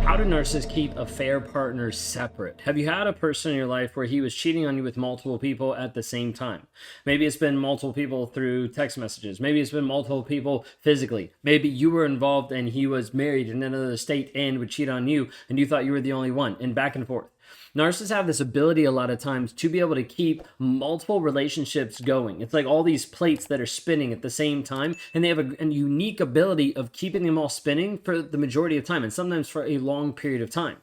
How do narcissists keep affair partners separate? Have you had a person in your life where he was cheating on you with multiple people at the same time? Maybe it's been multiple people through text messages. Maybe it's been multiple people physically. Maybe you were involved and he was married in another state and would cheat on you and you thought you were the only one, and back and forth. Narcissists have this ability a lot of times to be able to keep multiple relationships going. It's like all these plates that are spinning at the same time, and they have a unique ability of keeping them all spinning for the majority of time, and sometimes for a long period of time.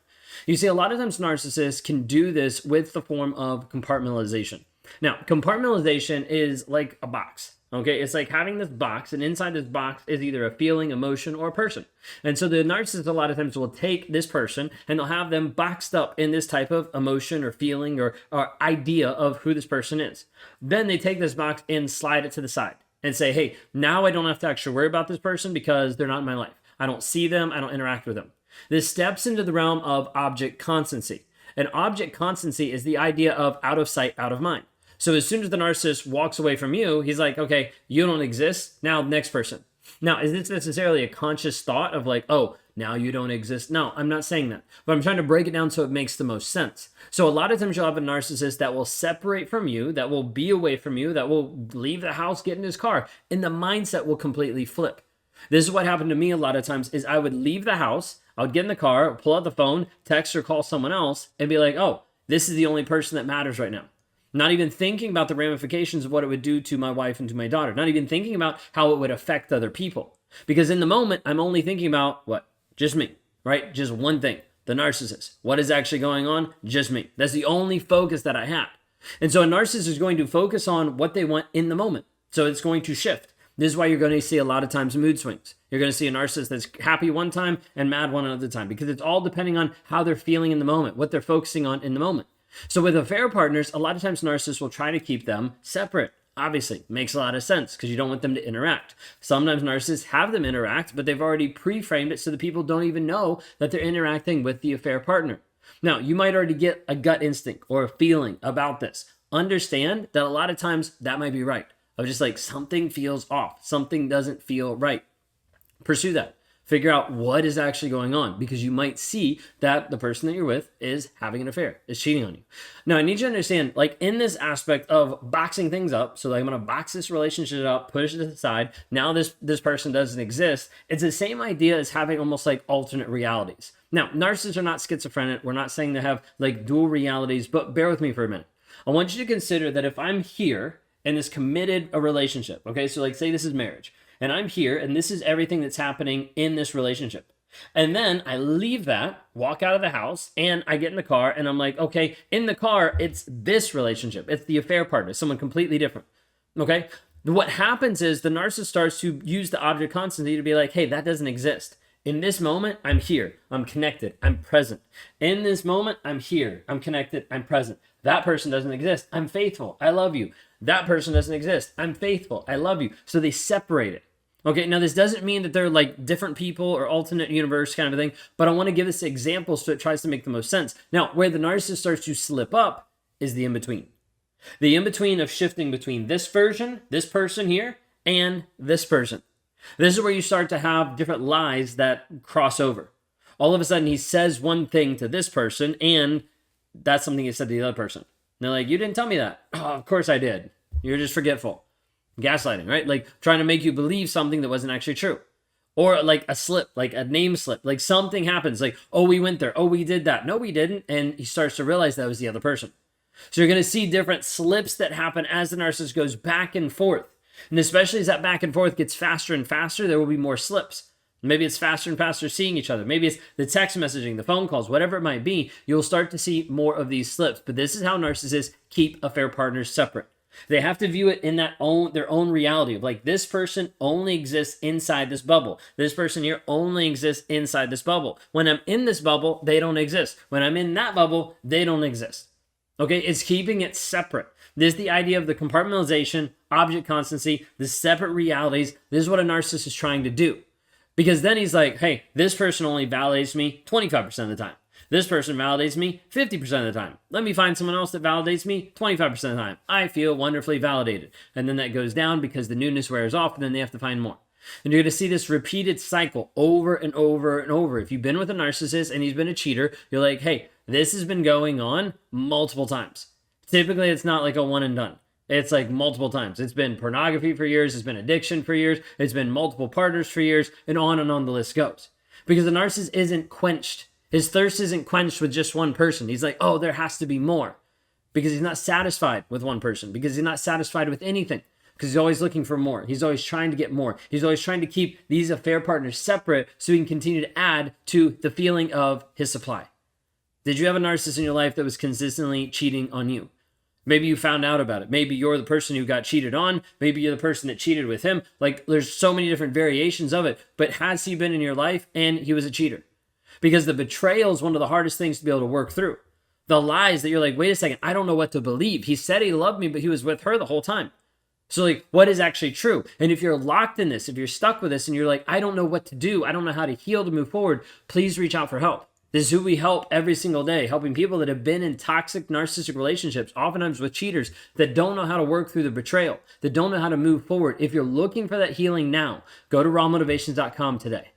You see, a lot of times narcissists can do this with the form of compartmentalization. Now, compartmentalization is like a box. Okay, it's like having this box, and inside this box is either a feeling, emotion, or a person. And so the narcissist a lot of times will take this person and they'll have them boxed up in this type of emotion or feeling or idea of who this person is. Then they take this box and slide it to the side and say, hey, now I don't have to actually worry about this person because they're not in my life. I don't see them, I don't interact with them. This steps into the realm of object constancy. And object constancy is the idea of out of sight, out of mind. So as soon as the narcissist walks away from you, he's like, okay, you don't exist. Now, next person. Now, is this necessarily a conscious thought of like, oh, now you don't exist? No, I'm not saying that. But I'm trying to break it down so it makes the most sense. So a lot of times you'll have a narcissist that will separate from you, that will be away from you, that will leave the house, get in his car, and the mindset will completely flip. This is what happened to me a lot of times is I would leave the house, I would get in the car, pull out the phone, text or call someone else, and be like, oh, this is the only person that matters right now. Not even thinking about the ramifications of what it would do to my wife and to my daughter. Not even thinking about how it would affect other people. Because in the moment, I'm only thinking about what? Just me, right? Just one thing. The narcissist. What is actually going on? Just me. That's the only focus that I had. And so a narcissist is going to focus on what they want in the moment. So it's going to shift. This is why you're going to see a lot of times mood swings. You're going to see a narcissist that's happy one time and mad one other time. Because it's all depending on how they're feeling in the moment. What they're focusing on in the moment. So with affair partners, a lot of times narcissists will try to keep them separate. Obviously, makes a lot of sense because you don't want them to interact. Sometimes narcissists have them interact, but they've already pre-framed it so the people don't even know that they're interacting with the affair partner. Now, you might already get a gut instinct or a feeling about this. Understand that a lot of times that might be right. Of just like something feels off, something doesn't feel right. Pursue that. Figure out what is actually going on because you might see that the person that you're with is having an affair, is cheating on you. Now, I need you to understand, like in this aspect of boxing things up, so like I'm going to box this relationship up, push it to the side. Now this person doesn't exist. It's the same idea as having almost like alternate realities. Now, narcissists are not schizophrenic. We're not saying they have like dual realities, but bear with me for a minute. I want you to consider that if I'm here in this committed a relationship, okay, so like say this is marriage. And I'm here, and this is everything that's happening in this relationship. And then I leave that, walk out of the house, and I get in the car, and I'm like, okay, in the car, it's this relationship. It's the affair partner, someone completely different. Okay? What happens is the narcissist starts to use the object constancy to be like, hey, that doesn't exist. In this moment, I'm here. I'm connected. I'm present. In this moment, I'm here. I'm connected. I'm present. That person doesn't exist. I'm faithful. I love you. That person doesn't exist. I'm faithful. I love you. So they separate it. Okay, now this doesn't mean that they're like different people or alternate universe kind of a thing, but I want to give this example so it tries to make the most sense. Now, where the narcissist starts to slip up is the in-between. The in-between of shifting between this version, this person here, and this person. This is where you start to have different lies that cross over. All of a sudden, he says one thing to this person, and that's something he said to the other person. And they're like, you didn't tell me that. Oh, of course I did. You're just forgetful. Gaslighting, right? Like trying to make you believe something that wasn't actually true. Or like a slip, like a name slip, like something happens, like, oh, we went there. Oh, we did that. No, we didn't. And he starts to realize that was the other person. So you're going to see different slips that happen as the narcissist goes back and forth. And especially as that back and forth gets faster and faster, there will be more slips. Maybe it's faster and faster seeing each other. Maybe it's the text messaging, the phone calls, whatever it might be. You'll start to see more of these slips. But this is how narcissists keep affair partners separate. They have to view it in their own reality of like this person only exists inside this bubble. This person here only exists inside this bubble. When I'm in this bubble, they don't exist. When I'm in that bubble, they don't exist. Okay, it's keeping it separate. This is the idea of the compartmentalization, object constancy, the separate realities. This is what a narcissist is trying to do. Because then he's like, hey, this person only validates me 25% of the time. This person validates me 50% of the time. Let me find someone else that validates me 25% of the time. I feel wonderfully validated. And then that goes down because the newness wears off and then they have to find more. And you're going to see this repeated cycle over and over and over. If you've been with a narcissist and he's been a cheater, you're like, hey, this has been going on multiple times. Typically, it's not like a one and done. It's like multiple times. It's been pornography for years. It's been addiction for years. It's been multiple partners for years, and on the list goes. Because the narcissist isn't quenched. His thirst isn't quenched with just one person. He's like, oh, there has to be more. Because he's not satisfied with one person. Because he's not satisfied with anything. Because he's always looking for more. He's always trying to get more. He's always trying to keep these affair partners separate so he can continue to add to the feeling of his supply. Did you have a narcissist in your life that was consistently cheating on you? Maybe you found out about it. Maybe you're the person who got cheated on. Maybe you're the person that cheated with him. Like, there's so many different variations of it. But has he been in your life and he was a cheater? Because the betrayal is one of the hardest things to be able to work through. The lies that you're like, wait a second, I don't know what to believe. He said he loved me, but he was with her the whole time. So like, what is actually true? And if you're locked in this, if you're stuck with this and you're like, I don't know what to do, I don't know how to heal to move forward, please reach out for help. This is who we help every single day, helping people that have been in toxic narcissistic relationships, oftentimes with cheaters, that don't know how to work through the betrayal, that don't know how to move forward. If you're looking for that healing now, go to rawmotivations.com today.